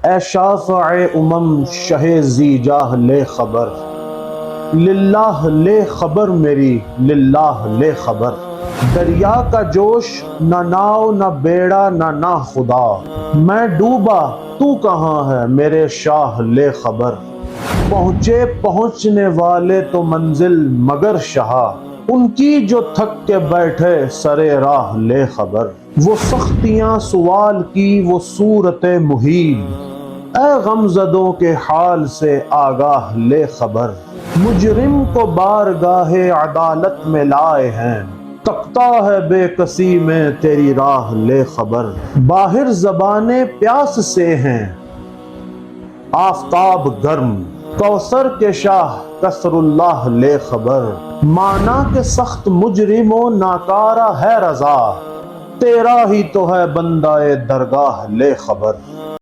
ए शाफ़ए उमम शहे ज़ीजाह ले खबर, लिल्लाह ले खबर मेरी, लिल्लाह ले खबर। दरिया का जोश न नाव न बेड़ा न खुदा, मैं डूबा तू कहाँ है मेरे शाह ले खबर। पहुँचे पहुँचने वाले तो मंजिल मगर शहा, उनकी जो थक के बैठे सरे राह ले खबर। वो सख्तियाँ सुवाल की वो सूरत मुहीब, ए गमज़दों के हाल से आगाह ले खबर। मुजरिम को बारगाहे अदालत में लाए हैं, तकता है बेकसी में तेरी राह ले खबर। बाहिर ज़बाने प्यास से हैं आफताब गर्म, कौसर के शाह कसरुल्लाह ले खबर। माना के सख्त मुजरिमो नाकारा है रजा, तेरा ही तो है बंदाए दरगाह ले खबर।